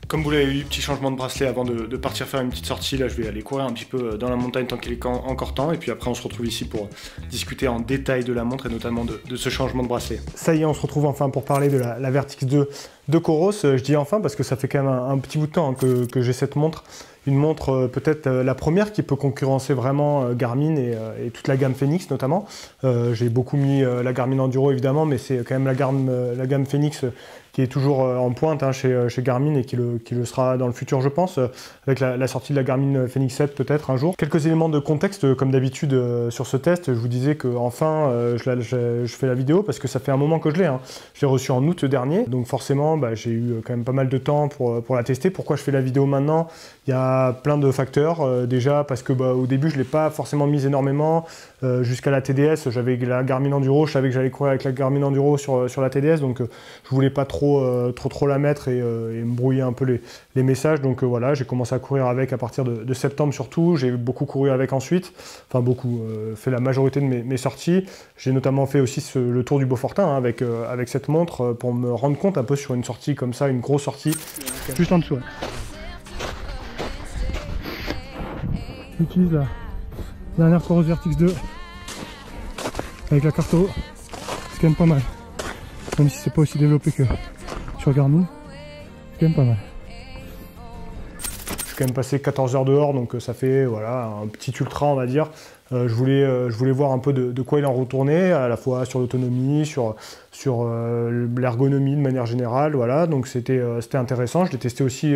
Comme vous l'avez vu, petit changement de bracelet avant de partir faire une petite sortie. Là, je vais aller courir un petit peu dans la montagne tant qu'il est encore temps. Et puis après, on se retrouve ici pour discuter en détail de la montre et notamment de ce changement de bracelet. Ça y est, on se retrouve enfin pour parler de la Vertix 2 de Coros. Je dis enfin parce que ça fait quand même un petit bout de temps que j'ai cette montre. Une montre peut-être la première qui peut concurrencer vraiment Garmin et toute la gamme Fenix notamment. J'ai beaucoup mis la Garmin Enduro évidemment, mais c'est quand même la gamme Fenix qui est toujours en pointe chez Garmin et qui le sera dans le futur je pense, avec la sortie de la Garmin Fenix 7 peut-être un jour. Quelques éléments de contexte comme d'habitude sur ce test. Je vous disais que enfin je fais la vidéo parce que ça fait un moment que je l'ai. Je l'ai reçu en août dernier, donc forcément j'ai eu quand même pas mal de temps pour la tester. Pourquoi je fais la vidéo maintenant? Il y a plein de facteurs. Déjà parce que au début je ne l'ai pas forcément mise énormément. Jusqu'à la TDS, j'avais la Garmin Enduro, je savais que j'allais courir avec la Garmin Enduro sur la TDS, donc je voulais pas trop la mettre et me brouiller un peu les messages. Donc voilà, j'ai commencé à courir avec à partir de septembre surtout. J'ai beaucoup couru avec ensuite, enfin beaucoup, fait la majorité de mes sorties. J'ai notamment fait aussi le Tour du Beaufortin avec cette montre pour me rendre compte un peu sur une sortie comme ça, une grosse sortie. Juste en dessous. J'utilise la dernière Coros Vertix 2 avec la Carto, c'est quand même pas mal, même si c'est pas aussi développé que sur Garmin, c'est quand même pas mal. Je suis quand même passé 14 heures dehors, donc ça fait voilà un petit ultra on va dire. Je voulais voir un peu de quoi il en retournait, à la fois sur l'autonomie, sur l'ergonomie de manière générale, voilà, donc c'était intéressant. Je l'ai testé aussi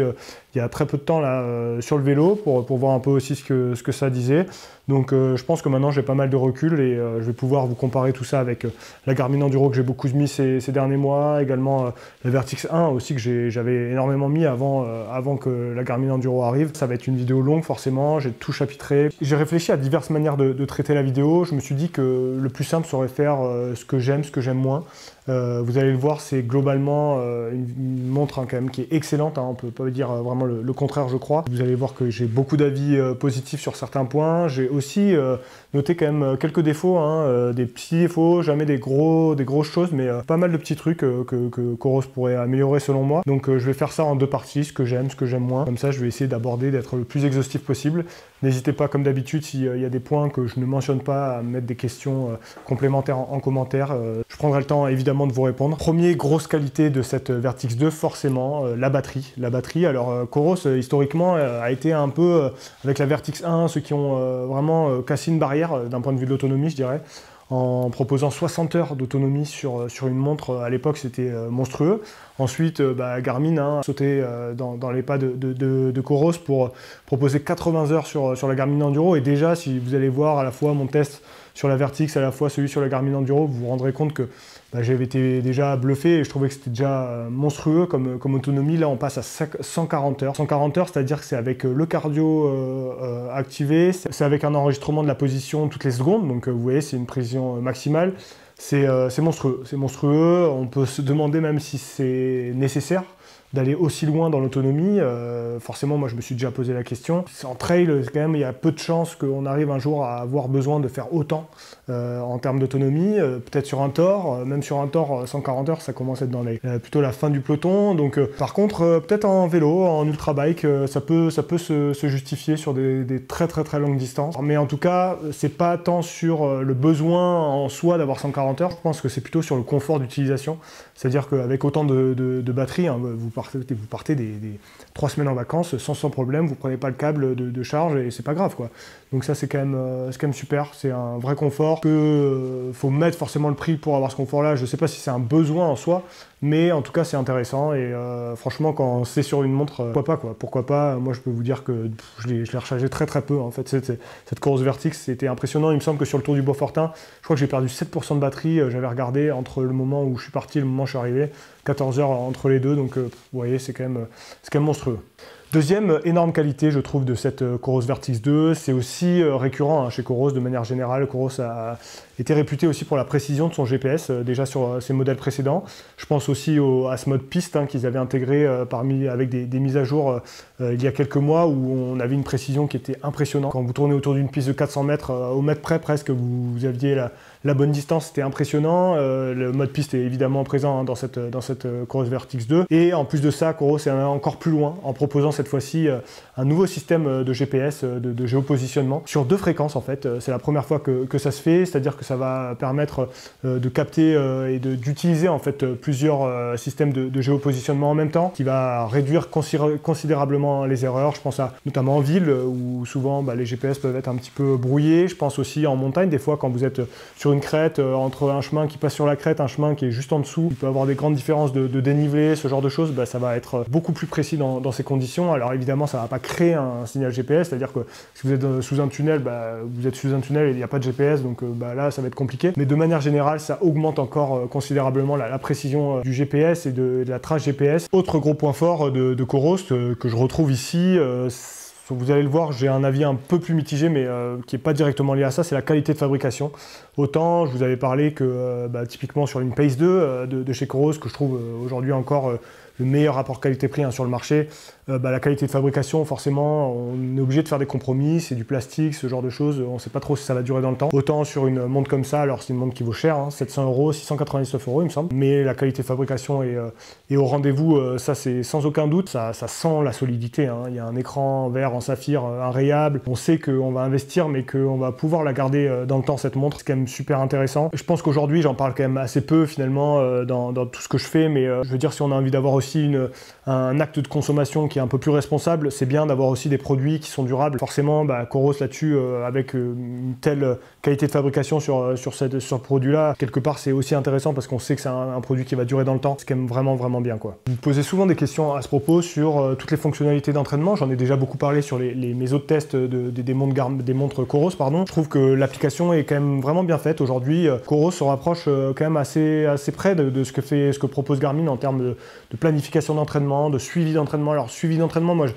il y a très peu de temps là, sur le vélo pour voir un peu aussi ce que ça disait. Donc je pense que maintenant j'ai pas mal de recul et je vais pouvoir vous comparer tout ça avec la Garmin Enduro que j'ai beaucoup mis ces derniers mois, également la Vertix 1 aussi que j'avais énormément mis avant que la Garmin Enduro arrive. Ça va être une vidéo longue forcément, j'ai tout chapitré. J'ai réfléchi à diverses manières de traiter la vidéo. Je me suis dit que le plus simple serait faire ce que j'aime moins. Vous allez le voir, c'est globalement une montre quand même qui est excellente, on peut pas dire vraiment le contraire je crois. Vous allez voir que j'ai beaucoup d'avis positifs sur certains points. J'ai aussi noté quand même quelques défauts, des petits défauts, jamais des grosses choses, mais pas mal de petits trucs que Coros pourrait améliorer selon moi. Donc je vais faire ça en deux parties, ce que j'aime moins. Comme ça je vais essayer d'aborder, d'être le plus exhaustif possible. N'hésitez pas comme d'habitude s'il y a des points que je ne mentionne pas à mettre des questions complémentaires en commentaire. Je prendrai le temps évidemment de vous répondre. Première grosse qualité de cette Vertix 2, forcément, la batterie. La batterie, alors Coros, historiquement, a été un peu, avec la Vertix 1, ceux qui ont vraiment cassé une barrière d'un point de vue de l'autonomie, je dirais, en proposant 60 heures d'autonomie sur une montre. À l'époque, c'était monstrueux. Ensuite, Garmin a sauté dans les pas de Coros pour proposer 80 heures sur la Garmin Enduro. Et déjà, si vous allez voir à la fois mon test sur la Vertix, à la fois celui sur la Garmin Enduro, vous vous rendrez compte que j'avais été déjà bluffé et je trouvais que c'était déjà monstrueux comme autonomie. Là, on passe à 140 heures. 140 heures, c'est-à-dire que c'est avec le cardio activé, c'est avec un enregistrement de la position toutes les secondes. Donc, vous voyez, c'est une précision maximale. C'est monstrueux. On peut se demander même si c'est nécessaire d'aller aussi loin dans l'autonomie. Forcément, moi, je me suis déjà posé la question. En trail, quand même, il y a peu de chances qu'on arrive un jour à avoir besoin de faire autant en termes d'autonomie. Peut-être sur un Thor, même sur un Thor, 140 heures, ça commence à être dans plutôt la fin du peloton. Donc, par contre, peut-être en vélo, en ultra bike, ça peut se justifier sur des très longues distances. Mais en tout cas, c'est pas tant sur le besoin en soi d'avoir 140 heures. Je pense que c'est plutôt sur le confort d'utilisation. C'est-à-dire qu'avec autant de batterie, vous partez des 3 semaines en vacances sans problème, vous prenez pas le câble de charge et c'est pas grave quoi. Donc ça c'est quand même super, c'est un vrai confort. Faut mettre forcément le prix pour avoir ce confort là, je sais pas si c'est un besoin en soi, mais en tout cas c'est intéressant et franchement quand c'est sur une montre, pourquoi pas, moi je peux vous dire que je l'ai rechargé très peu en fait. Cette Coros Vertix c'était impressionnant, il me semble que sur le Tour du Beaufortin, je crois que j'ai perdu 7% de batterie, j'avais regardé entre le moment où je suis parti et le moment où je suis arrivé, 14 heures entre les deux, donc vous voyez c'est quand même monstrueux. Deuxième énorme qualité, je trouve, de cette Coros Vertix 2, c'est aussi récurrent hein, chez Coros de manière générale. Coros a été réputé aussi pour la précision de son GPS, déjà sur ses modèles précédents. Je pense aussi à ce mode piste hein, qu'ils avaient intégré avec des mises à jour il y a quelques mois où on avait une précision qui était impressionnante. Quand vous tournez autour d'une piste de 400 mètres, au mètre près presque, vous aviez la bonne distance, c'était impressionnant. Le mode piste est évidemment présent hein, dans cette Coros Vertix 2. Et en plus de ça, Coros est encore plus loin en proposant cette fois-ci un nouveau système de GPS, de géopositionnement, sur 2 fréquences en fait. C'est la première fois que ça se fait, c'est-à-dire que ça va permettre de capter et d'utiliser en fait plusieurs systèmes de géopositionnement en même temps, qui va réduire considérablement les erreurs. Je pense notamment en ville, où souvent les GPS peuvent être un petit peu brouillés. Je pense aussi en montagne, des fois quand vous êtes sur une crête, entre un chemin qui passe sur la crête, un chemin qui est juste en dessous, il peut avoir des grandes différences de dénivelé, ce genre de choses, ça va être beaucoup plus précis dans ces conditions. Alors évidemment, ça ne va pas créer un signal GPS, c'est-à-dire que si vous êtes sous un tunnel, vous êtes sous un tunnel et il n'y a pas de GPS, donc là, ça va être compliqué. Mais de manière générale, ça augmente encore considérablement la précision du GPS et de la trace GPS. Autre gros point fort de Coros que je retrouve ici, vous allez le voir, j'ai un avis un peu plus mitigé, mais qui n'est pas directement lié à ça, c'est la qualité de fabrication. Autant, je vous avais parlé que typiquement sur une Pace 2 de chez Coros, que je trouve aujourd'hui encore le meilleur rapport qualité-prix hein, sur le marché, la qualité de fabrication, forcément, on est obligé de faire des compromis, c'est du plastique, ce genre de choses, on ne sait pas trop si ça va durer dans le temps. Autant sur une montre comme ça, alors c'est une montre qui vaut cher, hein, 700 €, 699 € il me semble, mais la qualité de fabrication est au rendez-vous, ça c'est sans aucun doute, ça sent la solidité, hein. Il y a un écran vert en saphir inrayable, on sait qu'on va investir mais qu'on va pouvoir la garder dans le temps cette montre, c'est quand même super intéressant. Je pense qu'aujourd'hui j'en parle quand même assez peu finalement dans tout ce que je fais, mais je veux dire si on a envie d'avoir aussi un acte de consommation qui est un peu plus responsable, c'est bien d'avoir aussi des produits qui sont durables. Forcément, Coros là-dessus, avec une telle qualité de fabrication sur ce produit-là, quelque part c'est aussi intéressant parce qu'on sait que c'est un produit qui va durer dans le temps. C'est quand même vraiment bien quoi. Vous me posez souvent des questions à ce propos sur toutes les fonctionnalités d'entraînement. J'en ai déjà beaucoup parlé sur mes autres tests des montres Coros, pardon. Je trouve que l'application est quand même vraiment bien faite. Aujourd'hui, Coros se rapproche quand même assez près de ce que propose Garmin en termes de planification d'entraînement, de suivi d'entraînement. Alors suivi d'entraînement, moi je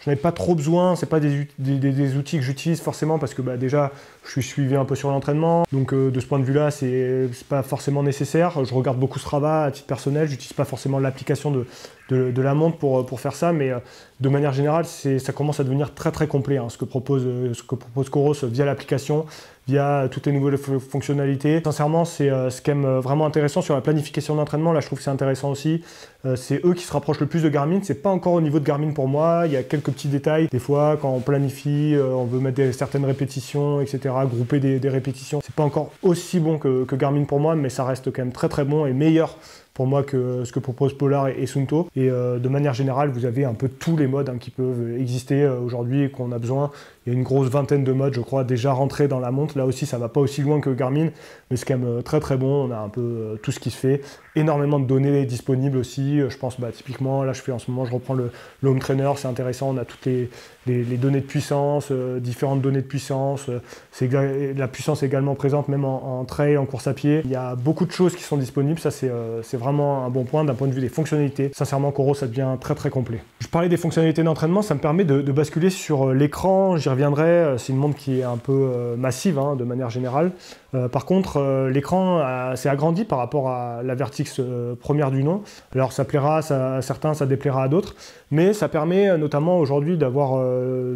n'en ai pas trop besoin, c'est pas des outils que j'utilise forcément parce que déjà je suis suivi un peu sur l'entraînement, donc de ce point de vue là c'est pas forcément nécessaire. Je regarde beaucoup Strava à titre personnel, j'utilise pas forcément l'application de la montre pour faire ça, mais de manière générale ça commence à devenir très complet hein, ce que propose Coros via l'application, via toutes les nouvelles fonctionnalités. Sincèrement, c'est quand même vraiment intéressant sur la planification d'entraînement. Là, je trouve que c'est intéressant aussi. C'est eux qui se rapprochent le plus de Garmin. C'est pas encore au niveau de Garmin pour moi. Il y a quelques petits détails. Des fois, quand on planifie, on veut mettre certaines répétitions, etc., grouper des répétitions. C'est pas encore aussi bon que Garmin pour moi, mais ça reste quand même très bon et meilleur pour moi que ce que proposent Polar et Suunto. Et de manière générale, vous avez un peu tous les modes hein, qui peuvent exister aujourd'hui et qu'on a besoin. Il y a une grosse vingtaine de modes, je crois, déjà rentrés dans la montre. Là aussi, ça ne va pas aussi loin que Garmin, mais c'est quand même très bon. On a un peu tout ce qui se fait. Énormément de données disponibles aussi. Je pense typiquement, là je reprends le Home Trainer, c'est intéressant. On a toutes les données de puissance, différentes données de puissance. La puissance est également présente même en trail, en course à pied. Il y a beaucoup de choses qui sont disponibles. Ça, c'est vraiment un bon point d'un point de vue des fonctionnalités. Sincèrement, Coros, ça devient très complet. Je parlais des fonctionnalités d'entraînement, ça me permet de basculer sur l'écran. J'y reviendrai. C'est une montre qui est un peu massive hein, de manière générale. Par contre, l'écran s'est agrandi par rapport à la Vertix première du nom. Alors ça plaira à certains, ça déplaira à d'autres, mais ça permet notamment aujourd'hui d'avoir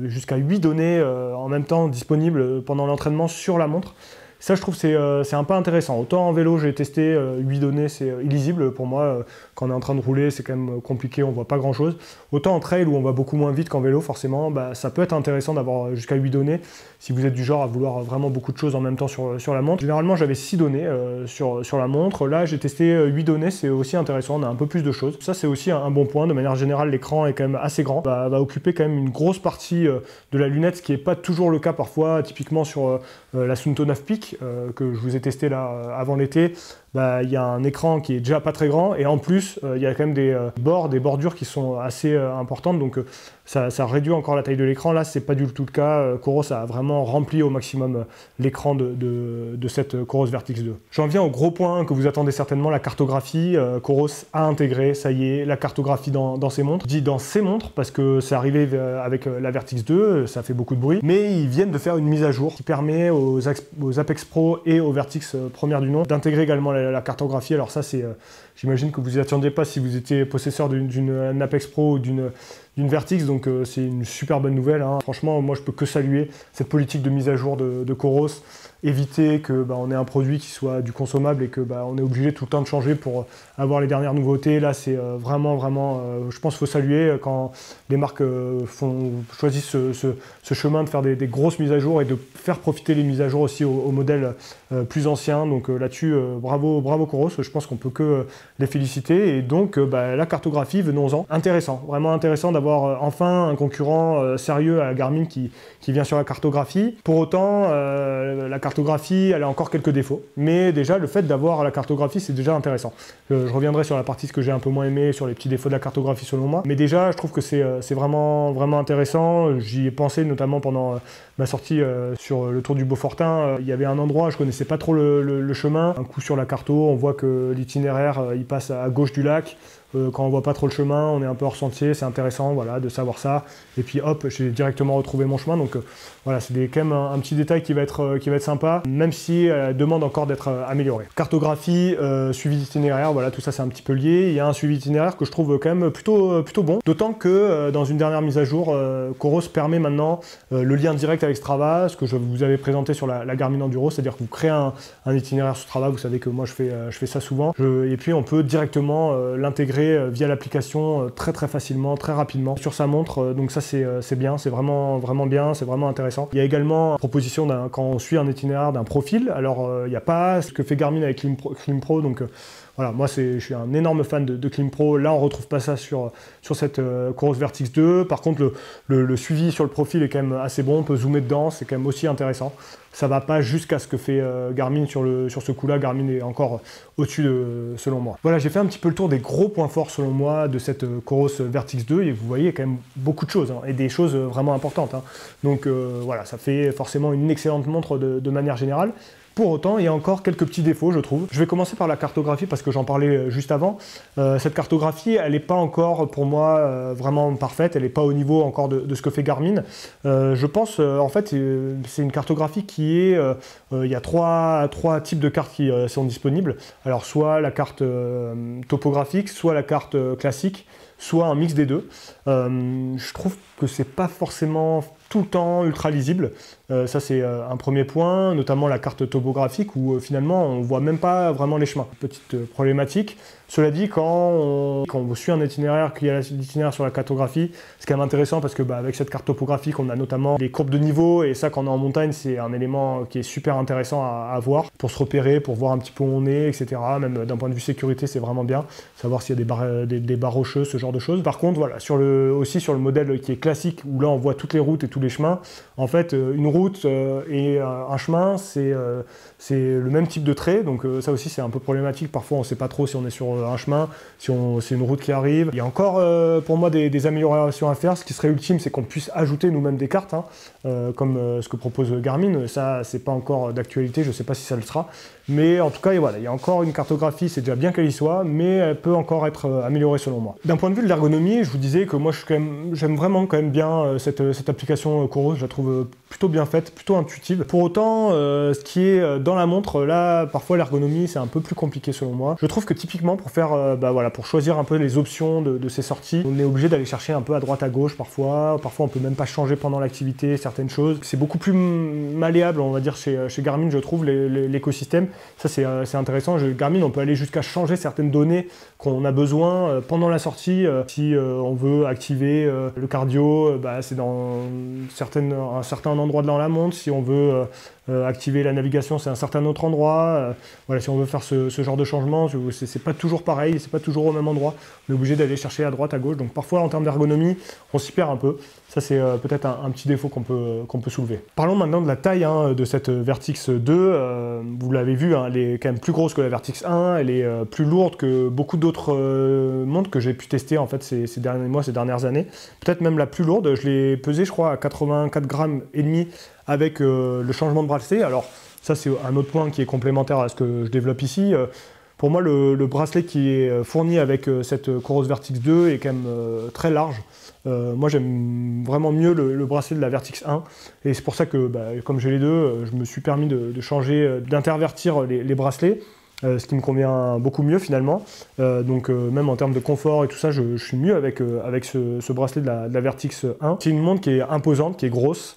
jusqu'à 8 données en même temps disponibles pendant l'entraînement sur la montre. Ça, je trouve c'est un peu intéressant. Autant en vélo, j'ai testé 8 données, c'est illisible pour moi. Quand on est en train de rouler, c'est quand même compliqué, on voit pas grand-chose. Autant en trail, où on va beaucoup moins vite qu'en vélo, forcément, ça peut être intéressant d'avoir jusqu'à 8 données, si vous êtes du genre à vouloir vraiment beaucoup de choses en même temps sur la montre. Généralement, j'avais 6 données sur la montre. Là, j'ai testé 8 données, c'est aussi intéressant, on a un peu plus de choses. Ça, c'est aussi un bon point. De manière générale, l'écran est quand même assez grand. Va occuper quand même une grosse partie de la lunette, ce qui n'est pas toujours le cas parfois, typiquement sur la Suunto 9 Peak, que je vous ai testé là avant l'été. il y a un écran qui est déjà pas très grand, et en plus, il y a quand même des bordures qui sont assez importantes, donc ça réduit encore la taille de l'écran. Là, c'est pas du tout le cas. Coros a vraiment rempli au maximum l'écran de cette Coros Vertix 2. J'en viens au gros point que vous attendez certainement, la cartographie. Coros a intégré, ça y est, la cartographie dans ses montres. Je dis dans ses montres parce que c'est arrivé avec la Vertix 2, ça fait beaucoup de bruit, mais ils viennent de faire une mise à jour qui permet aux Apex Pro et aux Vertix première du nom d'intégrer également la cartographie. Alors ça, c'est, j'imagine que vous n'y attendiez pas si vous étiez possesseur d'une Apex Pro ou d'une Vertix, donc c'est une super bonne nouvelle, hein. Franchement, moi je peux que saluer cette politique de mise à jour de Coros, éviter que on ait un produit qui soit du consommable et que on est obligé tout le temps de changer pour avoir les dernières nouveautés. Là, c'est vraiment, je pense qu'il faut saluer quand les marques choisissent ce chemin de faire des grosses mises à jour et de faire profiter les mises à jour aussi aux modèles plus anciens. Donc là-dessus, bravo Coros, je pense qu'on peut que les féliciter. Et donc la cartographie, venons-en, intéressant, vraiment intéressant d'avoir enfin un concurrent sérieux à la Garmin qui vient sur la cartographie. Pour autant, la cartographie, elle a encore quelques défauts, mais déjà le fait d'avoir la cartographie, c'est déjà intéressant. Je reviendrai sur la partie que j'ai un peu moins aimé, sur les petits défauts de la cartographie selon moi, mais déjà je trouve que c'est vraiment intéressant. J'y ai pensé notamment pendant ma sortie sur le Tour du Beaufortin. Il y avait un endroit, je connaissais pas trop le chemin. Un coup sur la carto, on voit que l'itinéraire il passe à gauche du lac. Quand on voit pas trop le chemin, on est un peu hors sentier, c'est intéressant, voilà, de savoir ça. Et puis hop, j'ai directement retrouvé mon chemin, donc voilà, c'est quand même un petit détail qui va être sympa, même si elle demande encore d'être améliorée. Cartographie, suivi d'itinéraire, voilà, tout ça c'est un petit peu lié. Il y a un suivi d'itinéraire que je trouve quand même plutôt bon, d'autant que dans une dernière mise à jour, Coros permet maintenant le lien direct avec Strava, ce que je vous avais présenté sur la Garmin Enduro, c'est-à-dire que vous créez un itinéraire sur Strava, vous savez que moi je fais ça souvent, et puis on peut directement l'intégrer via l'application très facilement, très rapidement sur sa montre, donc ça c'est bien, c'est vraiment bien, c'est vraiment intéressant. Il y a également proposition quand on suit un itinéraire d'un profil, alors il n'y a pas ce que fait Garmin avec Klimpro, donc voilà, moi je suis un énorme fan de Klimpro. Là on retrouve pas ça sur cette Coros Vertix 2. Par contre le suivi sur le profil est quand même assez bon, on peut zoomer dedans, c'est quand même aussi intéressant. Ça va pas jusqu'à ce que fait Garmin sur ce coup-là. Garmin est encore au-dessus selon moi. Voilà, j'ai fait un petit peu le tour des gros points forts selon moi de cette Coros Vertix 2 et vous voyez quand même beaucoup de choses, hein, et des choses vraiment importantes, hein. Donc voilà, ça fait forcément une excellente montre de manière générale. Pour autant, il y a encore quelques petits défauts, je trouve. Je vais commencer par la cartographie parce que j'en parlais juste avant. Cette cartographie, elle n'est pas encore, pour moi, vraiment parfaite. Elle n'est pas au niveau encore de ce que fait Garmin. Je pense, en fait, c'est une cartographie qui est... il y a trois types de cartes qui sont disponibles. Alors, soit la carte topographique, soit la carte classique, soit un mix des deux. Je trouve que c'est pas forcément tout le temps ultra lisible. Ça c'est un premier point, notamment la carte topographique où finalement on voit même pas vraiment les chemins. Petite problématique. Cela dit, quand on suit un itinéraire, qu'il y a l'itinéraire sur la cartographie, c'est quand même intéressant parce que avec cette carte topographique, on a notamment des courbes de niveau et ça, quand on est en montagne, c'est un élément qui est super intéressant à voir pour se repérer, pour voir un petit peu où on est, etc. Même d'un point de vue sécurité, c'est vraiment bien. Savoir s'il y a des barres rocheuses, ce genre de choses. Par contre, voilà, aussi sur le modèle qui est classique, où là on voit toutes les routes et tous les chemins, en fait, une route et un chemin, c'est le même type de trait, donc ça aussi c'est un peu problématique. Parfois on ne sait pas trop si on est sur un chemin, si c'est une route qui arrive. Il y a encore pour moi des améliorations à faire. Ce qui serait ultime, c'est qu'on puisse ajouter nous-mêmes des cartes, hein, comme ce que propose Garmin. Ça, c'est pas encore d'actualité, je ne sais pas si ça le sera. Mais en tout cas, voilà, il y a encore une cartographie, c'est déjà bien qu'elle y soit, mais elle peut encore être améliorée selon moi. D'un point de vue de l'ergonomie, je vous disais que moi j'aime vraiment quand même bien cette application Coros, je la trouve plutôt bien faite, plutôt intuitive. Pour autant, ce qui est dans la montre, là, parfois l'ergonomie c'est un peu plus compliqué selon moi. Je trouve que typiquement pour faire, voilà, pour choisir un peu les options de ces sorties, on est obligé d'aller chercher un peu à droite à gauche parfois on peut même pas changer pendant l'activité certaines choses. C'est beaucoup plus malléable, on va dire, chez Garmin, je trouve, l'écosystème. Ça c'est intéressant. Garmin, on peut aller jusqu'à changer certaines données qu'on a besoin pendant la sortie. Si on veut activer le cardio, c'est dans un certain endroit dans la montre. Si on veut activer la navigation, c'est un certain autre endroit. Voilà, si on veut faire ce genre de changement, c'est pas toujours pareil, c'est pas toujours au même endroit. On est obligé d'aller chercher à droite, à gauche. Donc parfois, en termes d'ergonomie, on s'y perd un peu. Ça, c'est peut-être un petit défaut qu'on peut soulever. Parlons maintenant de la taille de cette Vertix 2. Vous l'avez vu, elle est quand même plus grosse que la Vertix 1. Elle est plus lourde que beaucoup d'autres montres que j'ai pu tester en fait ces derniers mois, ces dernières années. Peut-être même la plus lourde. Je l'ai pesée, je crois, à 84 grammes et demi avec le changement de bracelet. Alors ça, c'est un autre point qui est complémentaire à ce que je développe ici. Pour moi, le bracelet qui est fourni avec cette Coros Vertix 2 est quand même très large. Moi, j'aime vraiment mieux le bracelet de la Vertix 1. Et c'est pour ça que, comme j'ai les deux, je me suis permis de changer, d'intervertir les bracelets. Ce qui me convient beaucoup mieux finalement. Donc même en termes de confort et tout ça, je suis mieux avec ce bracelet de la Vertix 1. C'est une montre qui est imposante, qui est grosse,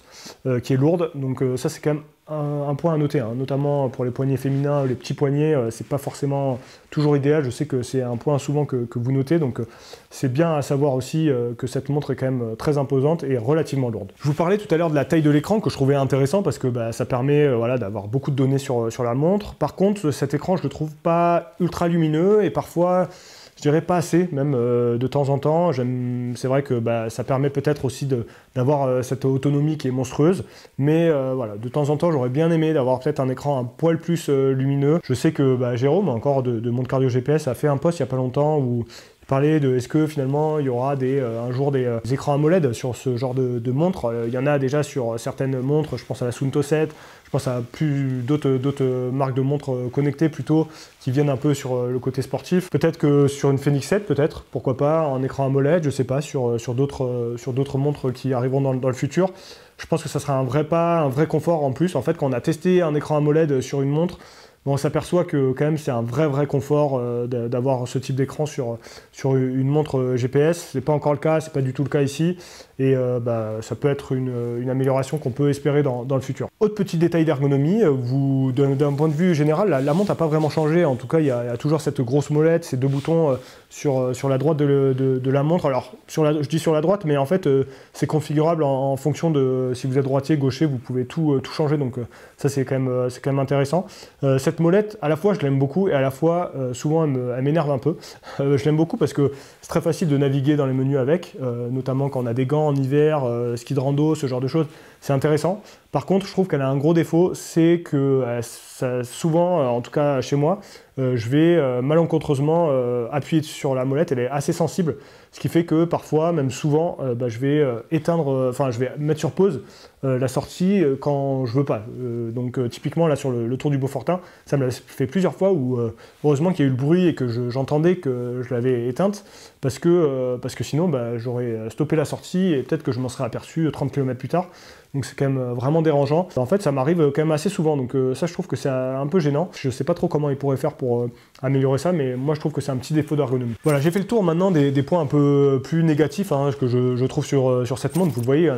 qui est lourde. Donc ça, c'est quand même un point à noter, hein, notamment pour les poignets féminins, les petits poignets, c'est pas forcément toujours idéal. Je sais que c'est un point souvent que vous notez, donc c'est bien à savoir aussi que cette montre est quand même très imposante et relativement lourde. Je vous parlais tout à l'heure de la taille de l'écran que je trouvais intéressant parce que ça permet voilà, d'avoir beaucoup de données sur la montre. Par contre, cet écran, je le trouve pas ultra lumineux et parfois, je dirais pas assez, même de temps en temps. C'est vrai que ça permet peut-être aussi d'avoir cette autonomie qui est monstrueuse. Mais voilà, de temps en temps, j'aurais bien aimé d'avoir peut-être un écran un poil plus lumineux. Je sais que Jérôme, encore de Montre Cardio GPS, a fait un post il n'y a pas longtemps où il parlait de est-ce que finalement il y aura un jour des écrans AMOLED sur ce genre de montre. Il y en a déjà sur certaines montres, je pense à la Suunto 7, je pense à d'autres marques de montres connectées plutôt, qui viennent un peu sur le côté sportif. Peut-être que sur une Fenix 7, peut-être, pourquoi pas, en écran AMOLED, je sais pas, sur d'autres montres qui arriveront dans le futur. Je pense que ça sera un vrai pas, un vrai confort en plus. En fait, quand on a testé un écran AMOLED sur une montre, on s'aperçoit que quand même c'est un vrai confort d'avoir ce type d'écran sur une montre GPS. C'est pas encore le cas, c'est pas du tout le cas ici. Et ça peut être une amélioration qu'on peut espérer dans le futur. Autre petit détail d'ergonomie, d'un point de vue général, la montre n'a pas vraiment changé. En tout cas, il y a toujours cette grosse molette, ces deux boutons sur la droite de la montre. Alors, je dis sur la droite, mais en fait, c'est configurable en fonction de si vous êtes droitier, gaucher, vous pouvez tout changer. Donc ça, c'est quand même intéressant. Cette molette, à la fois, je l'aime beaucoup et à la fois, souvent, elle m'énerve un peu. Je l'aime beaucoup parce que c'est très facile de naviguer dans les menus avec, notamment quand on a des gants en hiver, ski de rando, ce genre de choses. C'est intéressant. Par contre, je trouve qu'elle a un gros défaut, c'est que souvent, en tout cas chez moi, je vais malencontreusement appuyer sur la molette. Elle est assez sensible, ce qui fait que parfois, même souvent, je vais je vais mettre sur pause la sortie quand je veux pas. Donc typiquement là sur le Tour du Beaufortin, ça me l'a fait plusieurs fois où heureusement qu'il y a eu le bruit et que j'entendais que je l'avais éteinte parce que sinon j'aurais stoppé la sortie et peut-être que je m'en serais aperçu 30 km plus tard. Donc c'est quand même vraiment dérangeant. En fait, ça m'arrive quand même assez souvent, donc ça je trouve que c'est un peu gênant. Je sais pas trop comment ils pourraient faire pour améliorer ça, mais moi je trouve que c'est un petit défaut d'ergonomie. Voilà, j'ai fait le tour maintenant des points un peu plus négatifs que je trouve sur cette montre. Vous le voyez,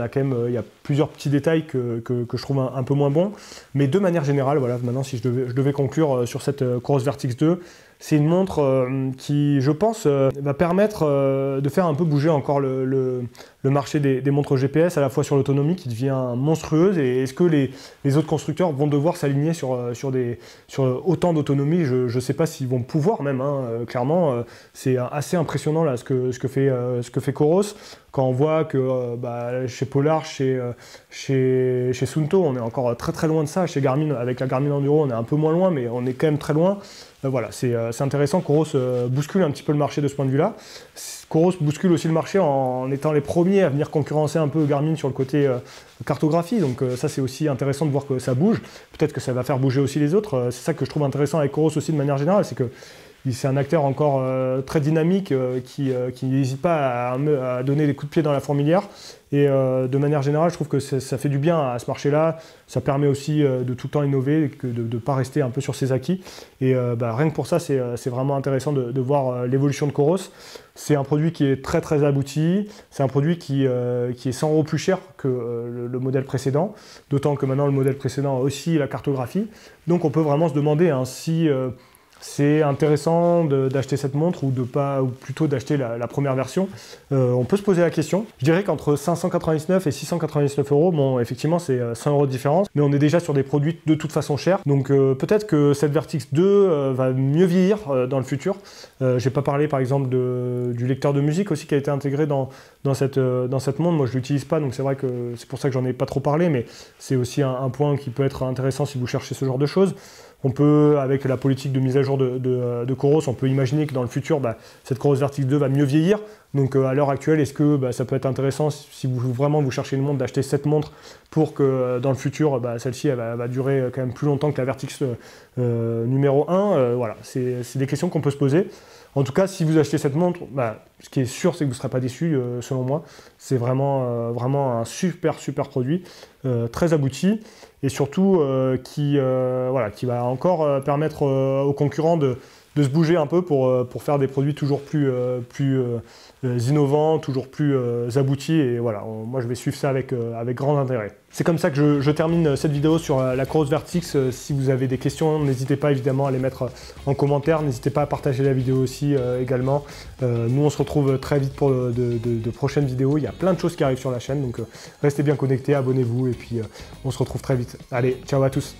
il y a plusieurs petits détails que je trouve un peu moins bons. Mais de manière générale, voilà, maintenant si je devais conclure sur cette Coros Vertix 2, c'est une montre qui, je pense, va permettre de faire un peu bouger encore le marché des montres GPS, à la fois sur l'autonomie qui devient monstrueuse, et est-ce que les autres constructeurs vont devoir s'aligner sur autant d'autonomie? Je ne sais pas s'ils vont pouvoir même, clairement. C'est assez impressionnant là, ce que fait Coros. Quand on voit que chez Polar, chez Suunto, on est encore très loin de ça. Chez Garmin, avec la Garmin Enduro, on est un peu moins loin, mais on est quand même très loin. Voilà, c'est intéressant. Coros bouscule un petit peu le marché de ce point de vue-là. Coros bouscule aussi le marché en étant les premiers à venir concurrencer un peu Garmin sur le côté cartographie. Donc ça, c'est aussi intéressant de voir que ça bouge. Peut-être que ça va faire bouger aussi les autres. C'est ça que je trouve intéressant avec Coros aussi de manière générale, c'est que c'est un acteur encore très dynamique qui n'hésite pas à donner des coups de pied dans la fourmilière. Et de manière générale, je trouve que ça fait du bien à ce marché-là. Ça permet aussi de tout le temps innover, de ne pas rester un peu sur ses acquis. Et rien que pour ça, c'est vraiment intéressant de voir l'évolution de Coros. C'est un produit qui est très abouti. C'est un produit qui est 100 € plus cher que le modèle précédent. D'autant que maintenant, le modèle précédent a aussi la cartographie. Donc on peut vraiment se demander si c'est intéressant d'acheter cette montre ou plutôt d'acheter la première version. On peut se poser la question. Je dirais qu'entre 599 et 699 euros, bon, effectivement, c'est 100 euros de différence, mais on est déjà sur des produits de toute façon chers. Donc peut-être que cette Vertix 2 va mieux vieillir dans le futur. J'ai pas parlé par exemple du lecteur de musique aussi qui a été intégré dans cette montre. Moi je l'utilise pas, donc c'est vrai que c'est pour ça que j'en ai pas trop parlé, mais c'est aussi un point qui peut être intéressant si vous cherchez ce genre de choses. On peut, avec la politique de mise à jour de Coros, on peut imaginer que dans le futur, cette Coros Vertix 2 va mieux vieillir. Donc à l'heure actuelle, est-ce que ça peut être intéressant si vraiment vous cherchez une montre, d'acheter cette montre pour que dans le futur, celle-ci elle va durer quand même plus longtemps que la Vertix numéro 1. Voilà, c'est des questions qu'on peut se poser. En tout cas, si vous achetez cette montre, ce qui est sûr, c'est que vous ne serez pas déçu, selon moi. C'est vraiment un super produit, très abouti, et surtout qui va encore permettre aux concurrents de se bouger un peu pour faire des produits toujours plus innovants, toujours plus aboutis, et voilà, moi je vais suivre ça avec grand intérêt. C'est comme ça que je termine cette vidéo sur la Coros Vertix. Si vous avez des questions, n'hésitez pas évidemment à les mettre en commentaire, n'hésitez pas à partager la vidéo aussi également. Nous on se retrouve très vite pour de prochaines vidéos, il y a plein de choses qui arrivent sur la chaîne, donc restez bien connectés, abonnez-vous, et puis on se retrouve très vite. Allez, ciao à tous.